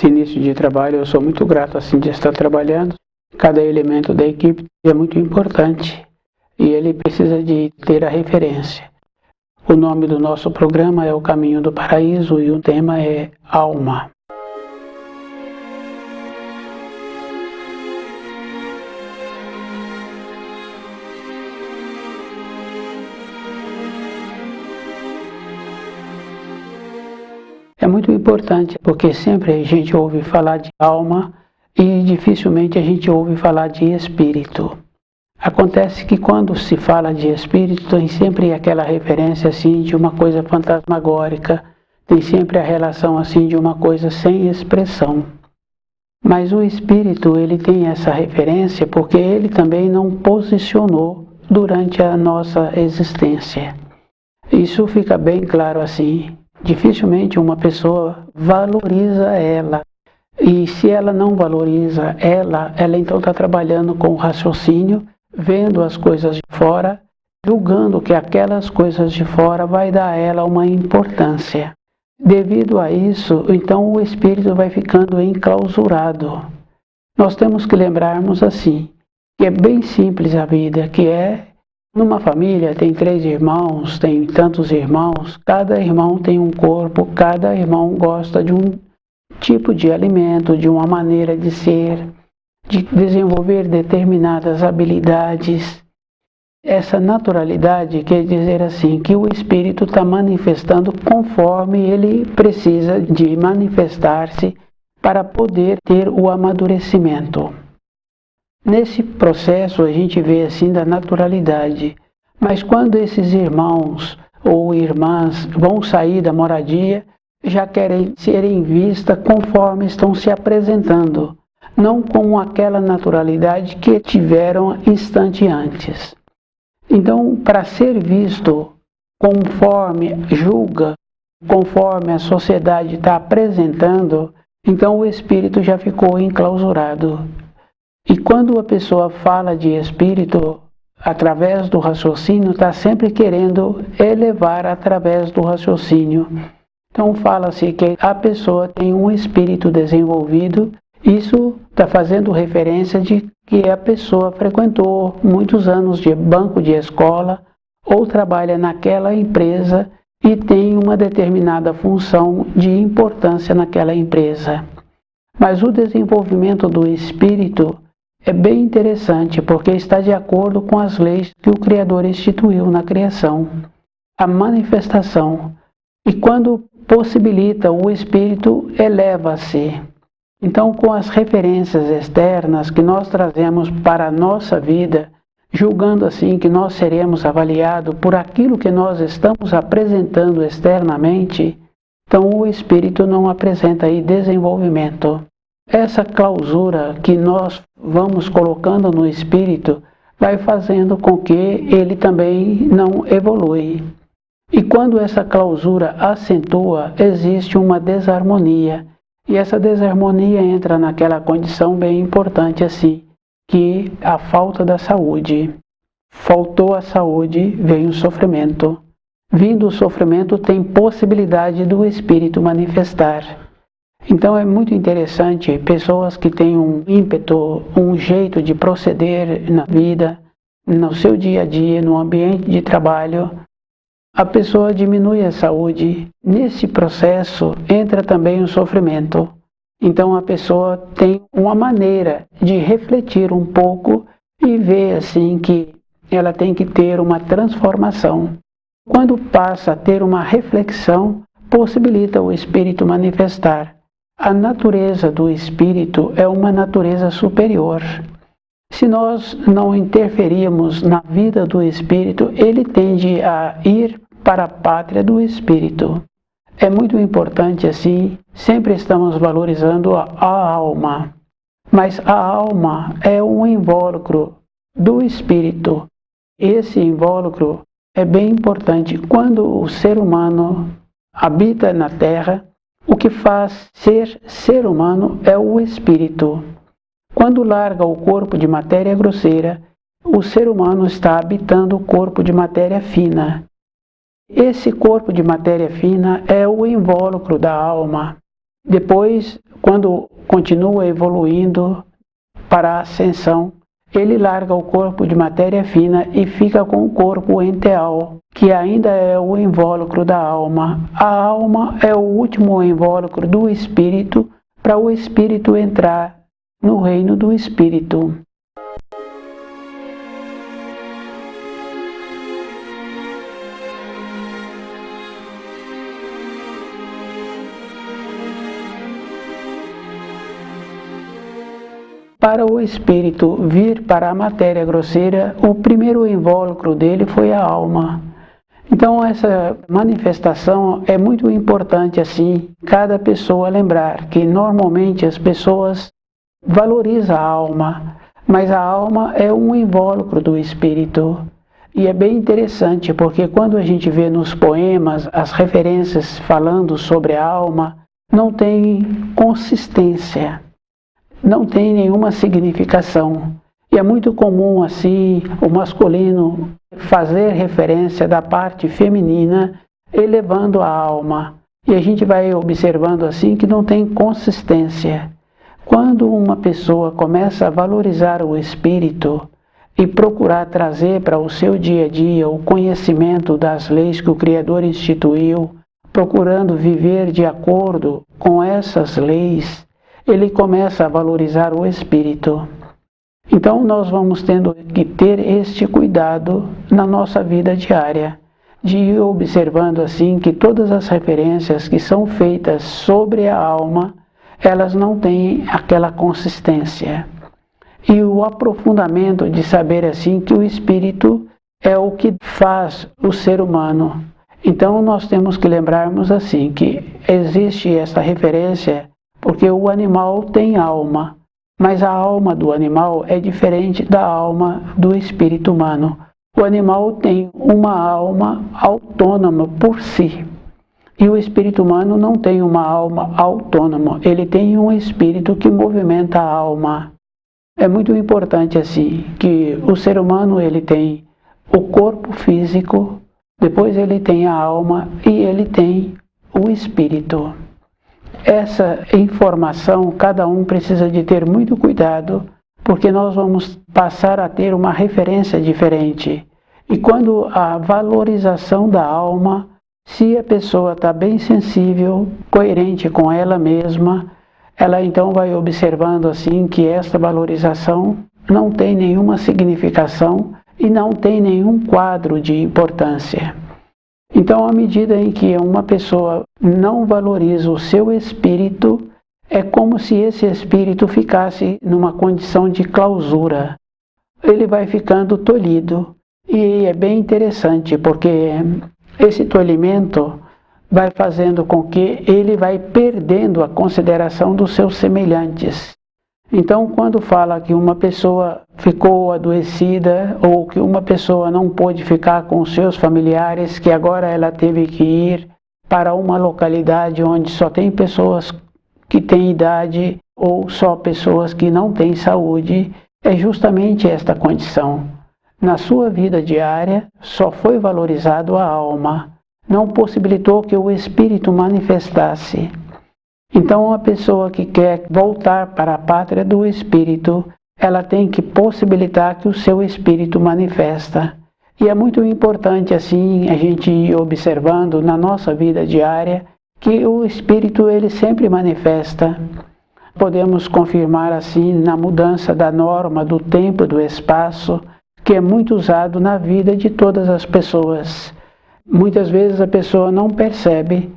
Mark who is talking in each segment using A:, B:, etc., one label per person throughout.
A: Nesse início de trabalho, eu sou muito grato assim de estar trabalhando. Cada elemento da equipe é muito importante e ele precisa de ter a referência. O nome do nosso programa é O Caminho do Paraíso e o tema é Alma. É muito importante porque sempre a gente ouve falar de alma e dificilmente a gente ouve falar de espírito. Acontece que quando se fala de espírito tem sempre aquela referência assim de uma coisa fantasmagórica, tem sempre a relação assim de uma coisa sem expressão. Mas o espírito ele tem essa referência porque ele também não posicionou durante a nossa existência. Isso fica bem claro assim. Dificilmente uma pessoa valoriza ela. E se ela não valoriza ela então está trabalhando com o raciocínio, vendo as coisas de fora, julgando que aquelas coisas de fora vai dar a ela uma importância. Devido a isso, então o espírito vai ficando enclausurado. Nós temos que lembrarmos assim, que é bem simples a vida, que é numa família tem 3 irmãos, tem tantos irmãos, cada irmão tem um corpo, cada irmão gosta de um tipo de alimento, de uma maneira de ser, de desenvolver determinadas habilidades. Essa naturalidade quer dizer assim, que o espírito está manifestando conforme ele precisa de manifestar-se para poder ter o amadurecimento. Nesse processo a gente vê assim da naturalidade, mas quando esses irmãos ou irmãs vão sair da moradia, já querem serem vistas conforme estão se apresentando, não com aquela naturalidade que tiveram instante antes. Então, para ser visto conforme julga, conforme a sociedade está apresentando, então o espírito já ficou enclausurado. E quando a pessoa fala de espírito, através do raciocínio, está sempre querendo elevar através do raciocínio. Então fala-se que a pessoa tem um espírito desenvolvido, isso está fazendo referência de que a pessoa frequentou muitos anos de banco de escola ou trabalha naquela empresa e tem uma determinada função de importância naquela empresa. Mas o desenvolvimento do espírito é bem interessante porque está de acordo com as leis que o Criador instituiu na criação, a manifestação. E quando possibilita, o espírito eleva-se. Então, com as referências externas que nós trazemos para a nossa vida, julgando assim que nós seremos avaliados por aquilo que nós estamos apresentando externamente, então o espírito não apresenta aí desenvolvimento. Essa clausura que nós vamos colocando no espírito vai fazendo com que ele também não evolui. E quando essa clausura acentua, existe uma desarmonia. E essa desarmonia entra naquela condição bem importante assim, que a falta da saúde. Faltou a saúde, vem o sofrimento. Vindo o sofrimento, tem possibilidade do espírito manifestar. Então é muito interessante pessoas que têm um ímpeto, um jeito de proceder na vida, no seu dia a dia, no ambiente de trabalho, a pessoa diminui a saúde. Nesse processo entra também o sofrimento. Então a pessoa tem uma maneira de refletir um pouco e ver assim que ela tem que ter uma transformação. Quando passa a ter uma reflexão, possibilita o espírito manifestar. A natureza do espírito é uma natureza superior. Se nós não interferirmos na vida do espírito, ele tende a ir para a pátria do espírito. É muito importante assim, sempre estamos valorizando a alma, mas a alma é um invólucro do espírito. Esse invólucro é bem importante. Quando o ser humano habita na Terra, o que faz ser humano é o espírito. Quando larga o corpo de matéria grosseira, o ser humano está habitando o corpo de matéria fina. Esse corpo de matéria fina é o invólucro da alma. Depois, quando continua evoluindo para a ascensão, ele larga o corpo de matéria fina e fica com o corpo enteal, que ainda é o invólucro da alma. A alma é o último invólucro do espírito, para o espírito entrar no reino do espírito. Para o espírito vir para a matéria grosseira, o primeiro invólucro dele foi a alma. Então essa manifestação é muito importante assim, cada pessoa lembrar que normalmente as pessoas valorizam a alma, mas a alma é um invólucro do espírito. E é bem interessante porque quando a gente vê nos poemas as referências falando sobre a alma, não tem consistência. Não tem nenhuma significação. E é muito comum, assim, o masculino fazer referência da parte feminina, elevando a alma. E a gente vai observando, assim, que não tem consistência. Quando uma pessoa começa a valorizar o espírito e procurar trazer para o seu dia a dia o conhecimento das leis que o Criador instituiu, procurando viver de acordo com essas leis, ele começa a valorizar o espírito. Então nós vamos tendo que ter este cuidado na nossa vida diária, de ir observando assim que todas as referências que são feitas sobre a alma, elas não têm aquela consistência. E o aprofundamento de saber assim que o espírito é o que faz o ser humano. Então nós temos que lembrarmos assim que existe essa referência porque o animal tem alma, mas a alma do animal é diferente da alma do espírito humano. O animal tem uma alma autônoma por si, e o espírito humano não tem uma alma autônoma, ele tem um espírito que movimenta a alma. É muito importante assim, que o ser humano ele tem o corpo físico, depois ele tem a alma e ele tem o espírito. Essa informação, cada um precisa de ter muito cuidado, porque nós vamos passar a ter uma referência diferente. E quando a valorização da alma, se a pessoa está bem sensível, coerente com ela mesma, ela então vai observando assim que esta valorização não tem nenhuma significação e não tem nenhum quadro de importância. Então, à medida em que uma pessoa não valoriza o seu espírito, é como se esse espírito ficasse numa condição de clausura. Ele vai ficando tolhido. E é bem interessante, porque esse tolhimento vai fazendo com que ele vai perdendo a consideração dos seus semelhantes. Então, quando fala que uma pessoa ficou adoecida ou que uma pessoa não pôde ficar com os seus familiares, que agora ela teve que ir para uma localidade onde só tem pessoas que têm idade ou só pessoas que não têm saúde, é justamente esta condição. Na sua vida diária, só foi valorizado a alma, não possibilitou que o espírito manifestasse. Então, a pessoa que quer voltar para a pátria do espírito, ela tem que possibilitar que o seu espírito manifesta. E é muito importante, assim, a gente ir observando na nossa vida diária que o espírito, ele sempre manifesta. Podemos confirmar, assim, na mudança da norma do tempo e do espaço, que é muito usado na vida de todas as pessoas. Muitas vezes a pessoa não percebe,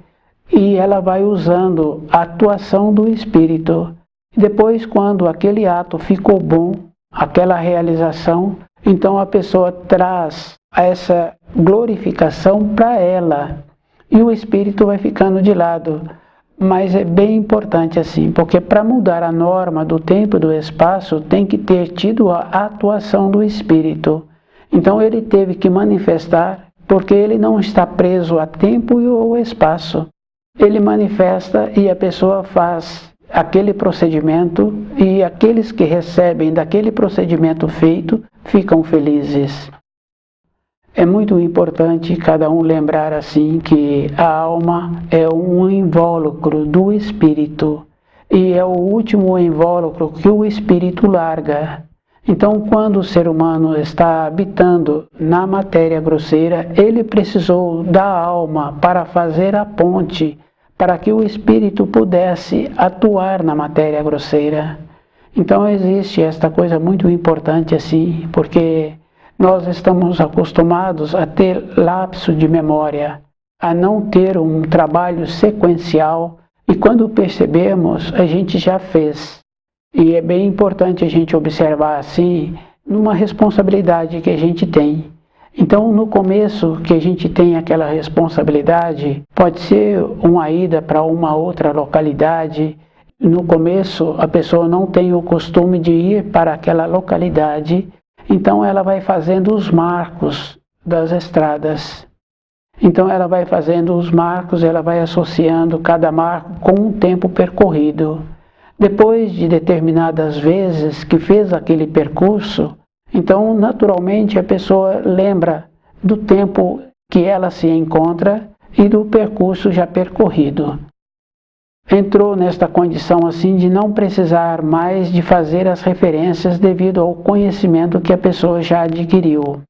A: e ela vai usando a atuação do espírito. Depois, quando aquele ato ficou bom, aquela realização, então a pessoa traz essa glorificação para ela. E o espírito vai ficando de lado. Mas é bem importante assim, porque para mudar a norma do tempo e do espaço, tem que ter tido a atuação do espírito. Então ele teve que manifestar, porque ele não está preso a tempo ou espaço. Ele manifesta e a pessoa faz aquele procedimento e aqueles que recebem daquele procedimento feito ficam felizes. É muito importante cada um lembrar assim que a alma é um invólucro do espírito e é o último invólucro que o espírito larga. Então, quando o ser humano está habitando na matéria grosseira, ele precisou da alma para fazer a ponte, para que o espírito pudesse atuar na matéria grosseira. Então existe esta coisa muito importante assim, porque nós estamos acostumados a ter lapso de memória, a não ter um trabalho sequencial, e quando percebemos, a gente já fez. E é bem importante a gente observar assim, numa responsabilidade que a gente tem. Então, no começo que a gente tem aquela responsabilidade, pode ser uma ida para uma outra localidade. No começo, a pessoa não tem o costume de ir para aquela localidade, então ela vai fazendo os marcos das estradas. Então ela vai fazendo os marcos, ela vai associando cada marco com um tempo percorrido. Depois de determinadas vezes que fez aquele percurso, então naturalmente a pessoa lembra do tempo que ela se encontra e do percurso já percorrido. Entrou nesta condição assim de não precisar mais de fazer as referências devido ao conhecimento que a pessoa já adquiriu.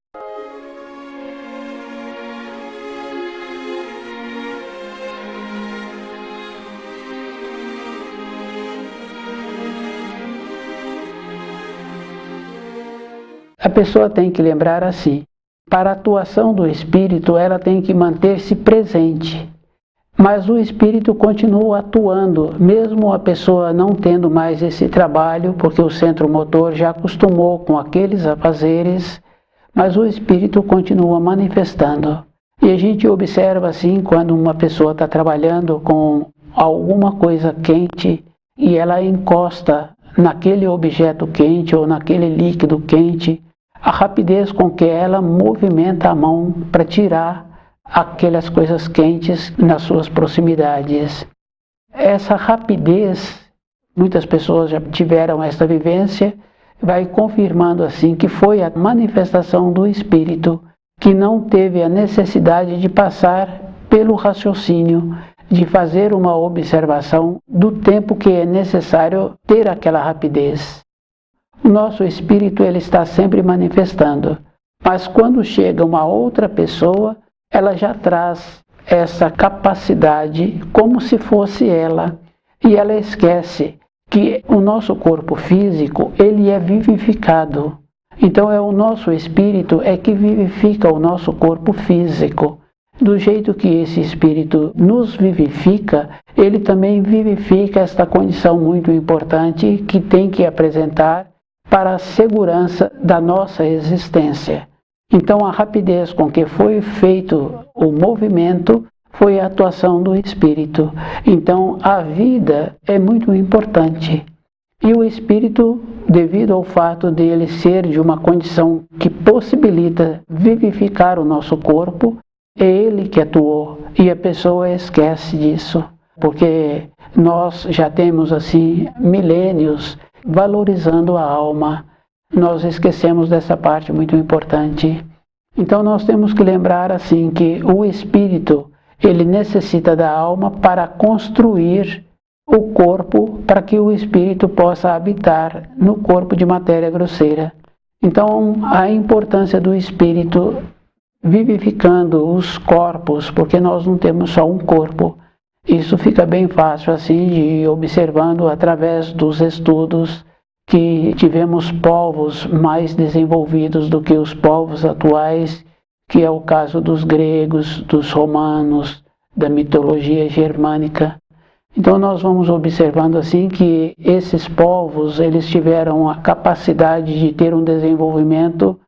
A: A pessoa tem que lembrar assim, para a atuação do espírito ela tem que manter-se presente, mas o espírito continua atuando, mesmo a pessoa não tendo mais esse trabalho, porque o centro motor já acostumou com aqueles afazeres, mas o espírito continua manifestando. E a gente observa assim, quando uma pessoa está trabalhando com alguma coisa quente e ela encosta naquele objeto quente ou naquele líquido quente, a rapidez com que ela movimenta a mão para tirar aquelas coisas quentes nas suas proximidades. Essa rapidez, muitas pessoas já tiveram essa vivência, vai confirmando assim que foi a manifestação do espírito que não teve a necessidade de passar pelo raciocínio, de fazer uma observação do tempo que é necessário ter aquela rapidez. O nosso espírito ele está sempre manifestando, mas quando chega uma outra pessoa, ela já traz essa capacidade como se fosse ela, e ela esquece que o nosso corpo físico ele é vivificado. Então é o nosso espírito é que vivifica o nosso corpo físico. Do jeito que esse espírito nos vivifica, ele também vivifica esta condição muito importante que tem que apresentar para a segurança da nossa existência. Então a rapidez com que foi feito o movimento foi a atuação do espírito. Então a vida é muito importante. E o espírito, devido ao fato de ele ser de uma condição que possibilita vivificar o nosso corpo, é ele que atuou e a pessoa esquece disso, porque nós já temos assim milênios valorizando a alma. Nós esquecemos dessa parte muito importante. Então nós temos que lembrar assim que o espírito, ele necessita da alma para construir o corpo, para que o espírito possa habitar no corpo de matéria grosseira. Então a importância do espírito vivificando os corpos, porque nós não temos só um corpo. Isso fica bem fácil assim de ir observando através dos estudos que tivemos povos mais desenvolvidos do que os povos atuais, que é o caso dos gregos, dos romanos, da mitologia germânica. Então nós vamos observando assim que esses povos, eles tiveram a capacidade de ter um desenvolvimento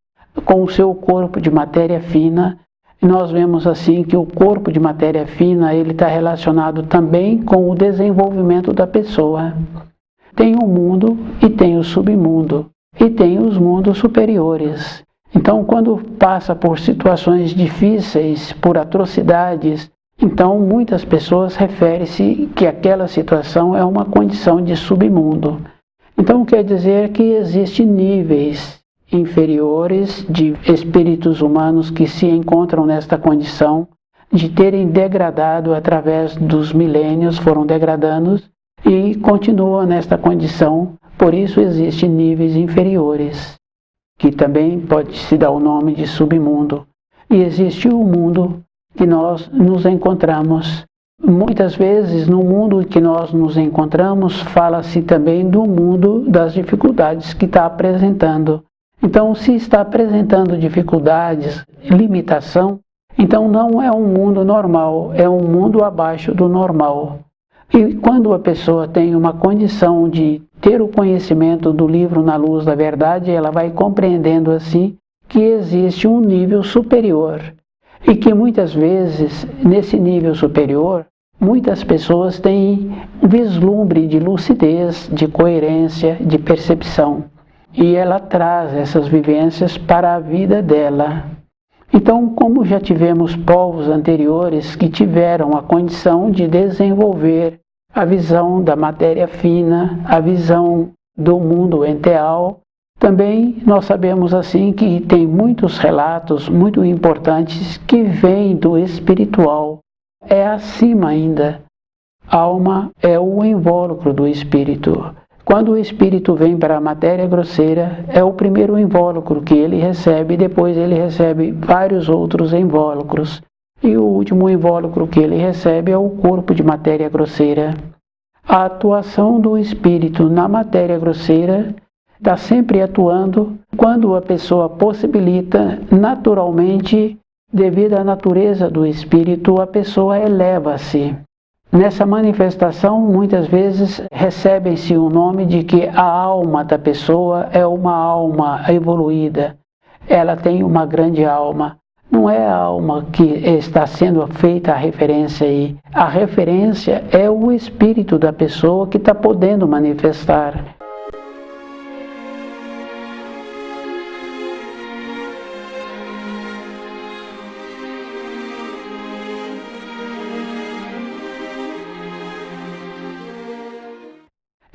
A: com o seu corpo de matéria fina. E nós vemos assim que o corpo de matéria fina, ele está relacionado também com o desenvolvimento da pessoa. Tem o mundo e tem o submundo, e tem os mundos superiores. Então, quando passa por situações difíceis, por atrocidades, então muitas pessoas referem-se que aquela situação é uma condição de submundo. Então quer dizer que existem níveis inferiores de espíritos humanos que se encontram nesta condição de terem degradado através dos milênios, foram degradando, e continua nesta condição. Por isso existem níveis inferiores, que também pode se dar o nome de submundo. E existe o mundo que nós nos encontramos. Muitas vezes, no mundo que nós nos encontramos, fala-se também do mundo das dificuldades que está apresentando. Então, se está apresentando dificuldades, limitação, então não é um mundo normal, é um mundo abaixo do normal. E quando a pessoa tem uma condição de ter o conhecimento do livro Na Luz da Verdade, ela vai compreendendo assim que existe um nível superior. E que muitas vezes, nesse nível superior, muitas pessoas têm um vislumbre de lucidez, de coerência, de percepção. E ela traz essas vivências para a vida dela. Então, como já tivemos povos anteriores que tiveram a condição de desenvolver a visão da matéria fina, a visão do mundo enteal, também nós sabemos assim que tem muitos relatos muito importantes que vêm do espiritual. É acima ainda. A alma é o invólucro do espírito. Quando o espírito vem para a matéria grosseira, é o primeiro invólucro que ele recebe, depois ele recebe vários outros invólucros. E o último invólucro que ele recebe é o corpo de matéria grosseira. A atuação do espírito na matéria grosseira está sempre atuando quando a pessoa possibilita, naturalmente, devido à natureza do espírito, a pessoa eleva-se. Nessa manifestação, muitas vezes, recebe-se o nome de que a alma da pessoa é uma alma evoluída. Ela tem uma grande alma. Não é a alma que está sendo feita a referência aí. A referência é o espírito da pessoa que está podendo manifestar.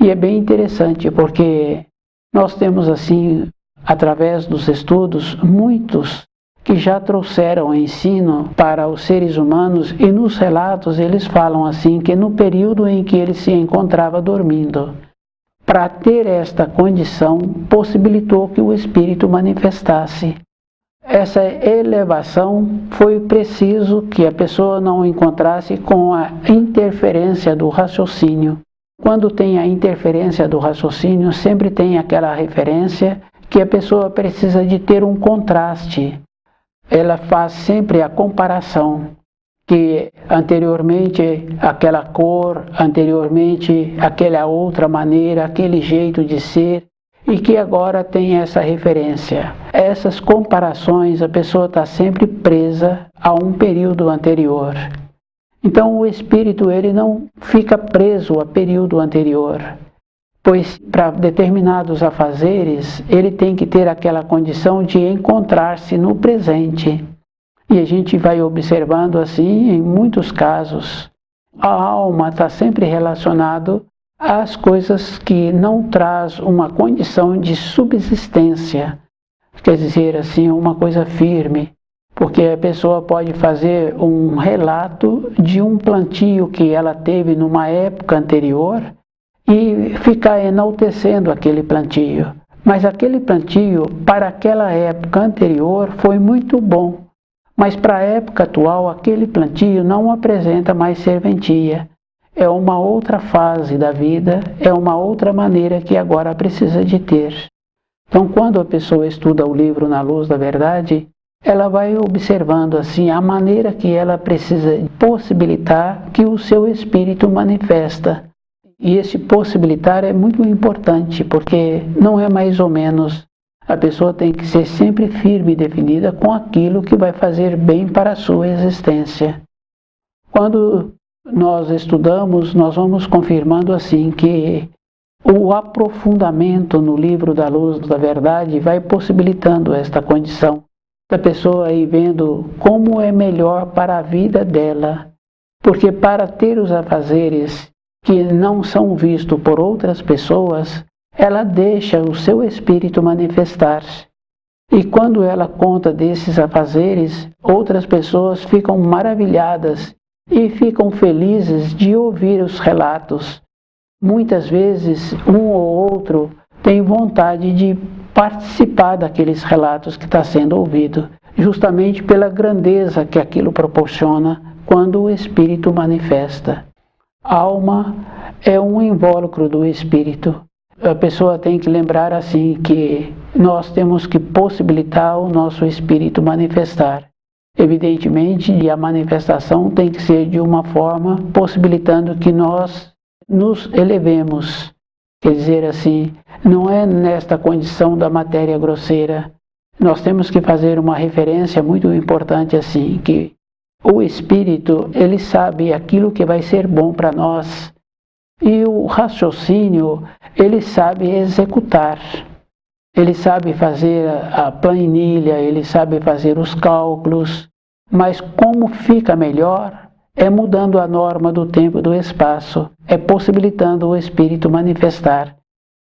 A: E é bem interessante porque nós temos assim, através dos estudos, muitos que já trouxeram o ensino para os seres humanos e nos relatos eles falam assim que no período em que ele se encontrava dormindo, para ter esta condição, possibilitou que o espírito manifestasse. Essa elevação foi preciso que a pessoa não encontrasse com a interferência do raciocínio. Quando tem a interferência do raciocínio, sempre tem aquela referência que a pessoa precisa de ter um contraste. Ela faz sempre a comparação, que anteriormente aquela cor, anteriormente aquela outra maneira, aquele jeito de ser, e que agora tem essa referência. Essas comparações, a pessoa está sempre presa a um período anterior. Então o espírito ele não fica preso a período anterior, pois para determinados afazeres ele tem que ter aquela condição de encontrar-se no presente. E a gente vai observando assim em muitos casos. A alma está sempre relacionada às coisas que não traz uma condição de subsistência, quer dizer assim, uma coisa firme. Porque a pessoa pode fazer um relato de um plantio que ela teve numa época anterior e ficar enaltecendo aquele plantio. Mas aquele plantio, para aquela época anterior, foi muito bom. Mas para a época atual, aquele plantio não apresenta mais serventia. É uma outra fase da vida, é uma outra maneira que agora precisa de ter. Então, quando a pessoa estuda o livro Na Luz da Verdade, ela vai observando assim a maneira que ela precisa possibilitar que o seu espírito manifesta. E esse possibilitar é muito importante, porque não é mais ou menos. A pessoa tem que ser sempre firme e definida com aquilo que vai fazer bem para a sua existência. Quando nós estudamos, nós vamos confirmando assim que o aprofundamento no livro da Luz da Verdade vai possibilitando esta condição da pessoa aí vendo como é melhor para a vida dela, porque para ter os afazeres que não são vistos por outras pessoas, ela deixa o seu espírito manifestar-se. E quando ela conta desses afazeres, outras pessoas ficam maravilhadas e ficam felizes de ouvir os relatos. muitas vezes um ou outro tem vontade de participar daqueles relatos que está sendo ouvido, justamente pela grandeza que aquilo proporciona quando o Espírito manifesta. A alma é um invólucro do Espírito. A pessoa tem que lembrar assim que nós temos que possibilitar o nosso Espírito manifestar. Evidentemente, a manifestação tem que ser de uma forma possibilitando que nós nos elevemos. Quer dizer assim, não é nesta condição da matéria grosseira. Nós temos que fazer uma referência muito importante assim, que o Espírito, ele sabe aquilo que vai ser bom para nós. E o raciocínio, ele sabe executar. Ele sabe fazer a planilha, ele sabe fazer os cálculos. Mas como fica melhor é mudando a norma do tempo e do espaço, é possibilitando o Espírito manifestar.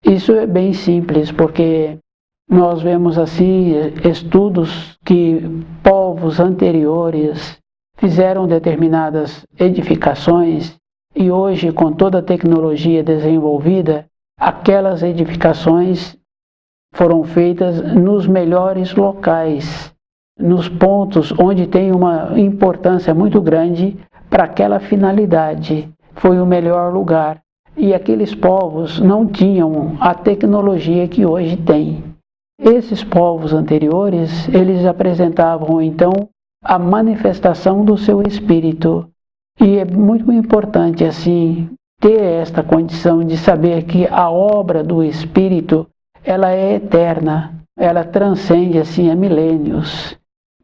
A: Isso é bem simples, porque nós vemos assim estudos que povos anteriores fizeram determinadas edificações e hoje, com toda a tecnologia desenvolvida, aquelas edificações foram feitas nos melhores locais, nos pontos onde tem uma importância muito grande para aquela finalidade. Foi o melhor lugar. E aqueles povos não tinham a tecnologia que hoje tem. Esses povos anteriores, eles apresentavam então a manifestação do seu espírito. E é muito importante assim ter esta condição de saber que a obra do Espírito, ela é eterna, ela transcende assim a milênios.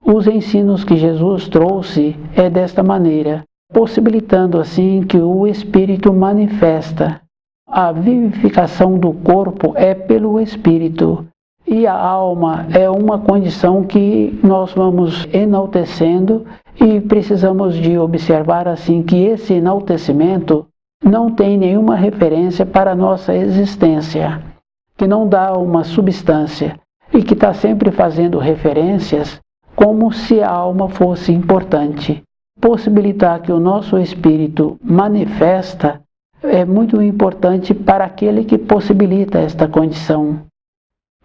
A: Os ensinos que Jesus trouxe é desta maneira, possibilitando assim que o Espírito manifesta. A vivificação do corpo é pelo Espírito e a alma é uma condição que nós vamos enaltecendo e precisamos de observar assim que esse enaltecimento não tem nenhuma referência para a nossa existência, que não dá uma substância e que está sempre fazendo referências como se a alma fosse importante. Possibilitar que o nosso espírito manifesta é muito importante para aquele que possibilita esta condição.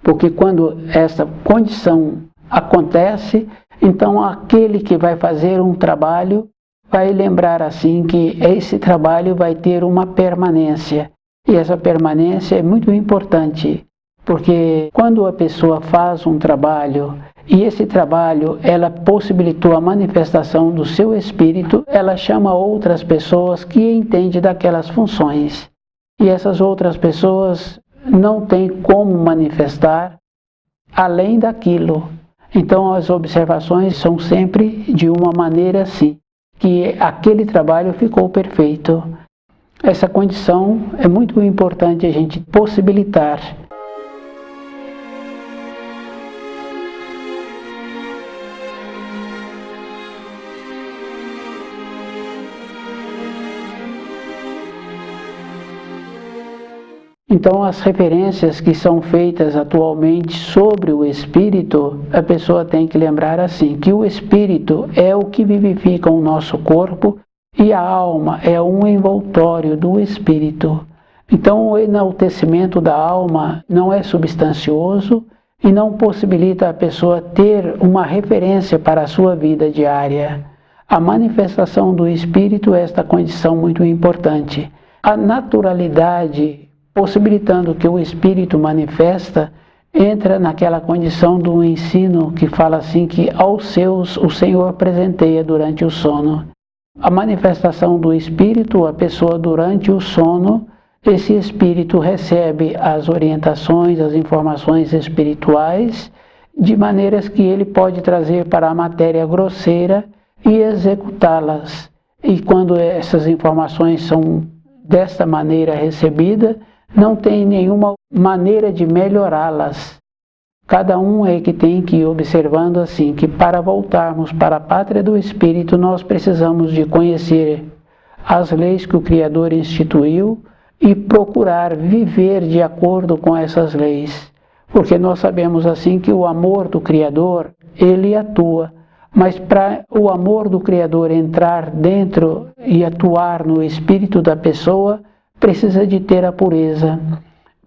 A: Porque quando essa condição acontece, então aquele que vai fazer um trabalho vai lembrar assim que esse trabalho vai ter uma permanência. E essa permanência é muito importante, porque quando a pessoa faz um trabalho e esse trabalho ela possibilitou a manifestação do seu espírito, ela chama outras pessoas que entendem daquelas funções. E essas outras pessoas não têm como manifestar além daquilo. Então as observações são sempre de uma maneira assim, que aquele trabalho ficou perfeito. Essa condição é muito importante a gente possibilitar. Então, as referências que são feitas atualmente sobre o Espírito, a pessoa tem que lembrar assim, que o Espírito é o que vivifica o nosso corpo e a alma é um envoltório do Espírito. Então, o enaltecimento da alma não é substancioso e não possibilita a pessoa ter uma referência para a sua vida diária. A manifestação do Espírito é esta condição muito importante. A naturalidade possibilitando que o Espírito manifesta, entra naquela condição do ensino que fala assim que aos seus o Senhor presenteia durante o sono. A manifestação do Espírito, a pessoa durante o sono, esse Espírito recebe as orientações, as informações espirituais, de maneiras que ele pode trazer para a matéria grosseira e executá-las. E quando essas informações são desta maneira recebidas, não tem nenhuma maneira de melhorá-las. Cada um é que tem que ir observando assim, que para voltarmos para a pátria do Espírito, nós precisamos de conhecer as leis que o Criador instituiu e procurar viver de acordo com essas leis. Porque nós sabemos assim que o amor do Criador, ele atua. Mas para o amor do Criador entrar dentro e atuar no espírito da pessoa, precisa de ter a pureza.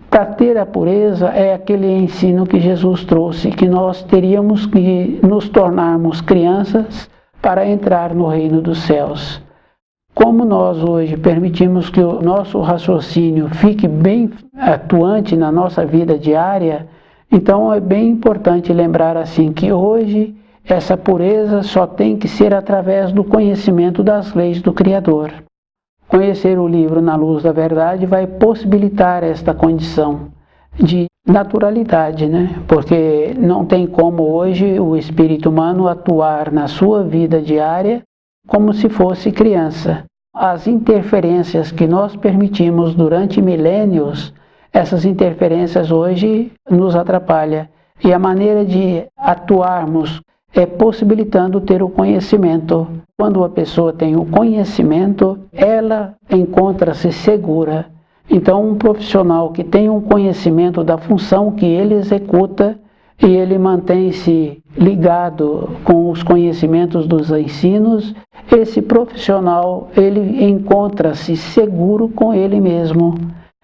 A: Para ter a pureza é aquele ensino que Jesus trouxe, que nós teríamos que nos tornarmos crianças para entrar no reino dos céus. Como nós hoje permitimos que o nosso raciocínio fique bem atuante na nossa vida diária, então é bem importante lembrar assim que hoje essa pureza só tem que ser através do conhecimento das leis do Criador. Conhecer o livro na luz da verdade vai possibilitar esta condição de naturalidade, né? Porque não tem como hoje o espírito humano atuar na sua vida diária como se fosse criança. As interferências que nós permitimos durante milênios, essas interferências hoje nos atrapalham. E a maneira de atuarmos é possibilitando ter o conhecimento. Quando a pessoa tem o conhecimento, ela encontra-se segura. Então, um profissional que tem um conhecimento da função que ele executa e ele mantém-se ligado com os conhecimentos dos ensinos, esse profissional ele encontra-se seguro com ele mesmo.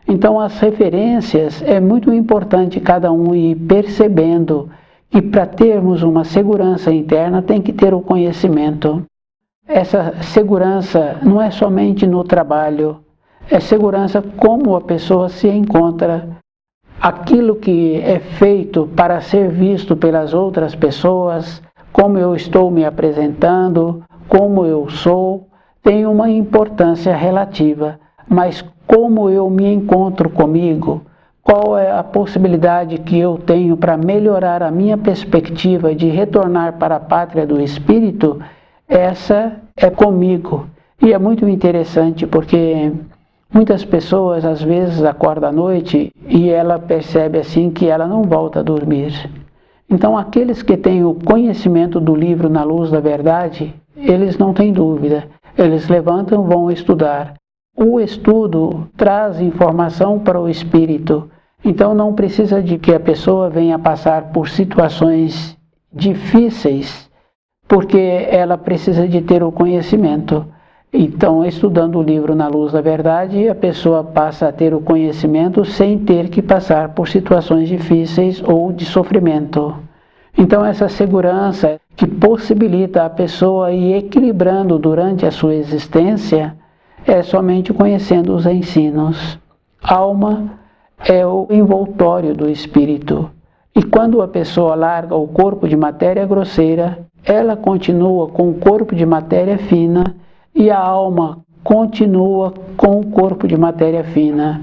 A: Então, as referências é muito importante cada um ir percebendo. E para termos uma segurança interna tem que ter o conhecimento. Essa segurança não é somente no trabalho, é segurança como a pessoa se encontra. Aquilo que é feito para ser visto pelas outras pessoas, como eu estou me apresentando, como eu sou, tem uma importância relativa. Mas como eu me encontro comigo, qual é a possibilidade que eu tenho para melhorar a minha perspectiva de retornar para a pátria do Espírito, essa é comigo. E é muito interessante porque muitas pessoas às vezes acordam à noite e ela percebe assim que ela não volta a dormir. Então aqueles que têm o conhecimento do livro na luz da verdade, eles não têm dúvida, eles levantam e vão estudar. O estudo traz informação para o espírito, então não precisa de que a pessoa venha passar por situações difíceis, porque ela precisa de ter o conhecimento. Então, estudando o livro na luz da verdade, a pessoa passa a ter o conhecimento sem ter que passar por situações difíceis ou de sofrimento. Então, essa segurança que possibilita a pessoa ir equilibrando durante a sua existência é somente conhecendo os ensinos. Alma é o envoltório do espírito. E quando a pessoa larga o corpo de matéria grosseira, ela continua com o corpo de matéria fina e a alma continua com o corpo de matéria fina.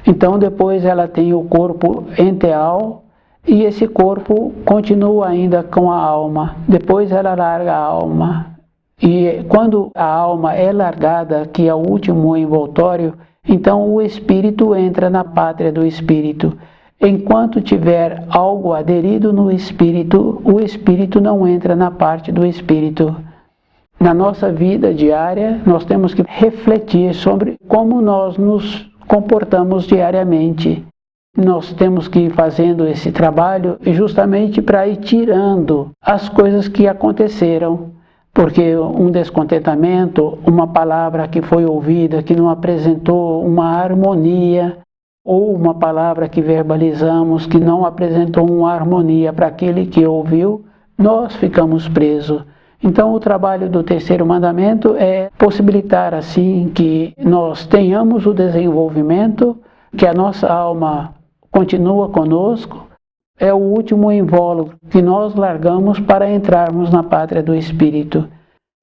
A: Então depois ela tem o corpo enteal e esse corpo continua ainda com a alma. Depois ela larga a alma. E quando a alma é largada, que é o último envoltório, então o espírito entra na pátria do espírito. Enquanto tiver algo aderido no espírito, o espírito não entra na parte do espírito. Na nossa vida diária, nós temos que refletir sobre como nós nos comportamos diariamente. Nós temos que ir fazendo esse trabalho justamente para ir tirando as coisas que aconteceram. Porque um descontentamento, uma palavra que foi ouvida, que não apresentou uma harmonia, ou uma palavra que verbalizamos, que não apresentou uma harmonia para aquele que ouviu, nós ficamos presos. Então o trabalho do terceiro mandamento é possibilitar assim que nós tenhamos o desenvolvimento, que a nossa alma continua conosco, é o último invólucro que nós largamos para entrarmos na pátria do Espírito.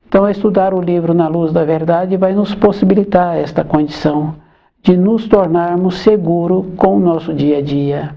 A: Então, estudar o livro na luz da verdade vai nos possibilitar esta condição de nos tornarmos seguros com o nosso dia a dia.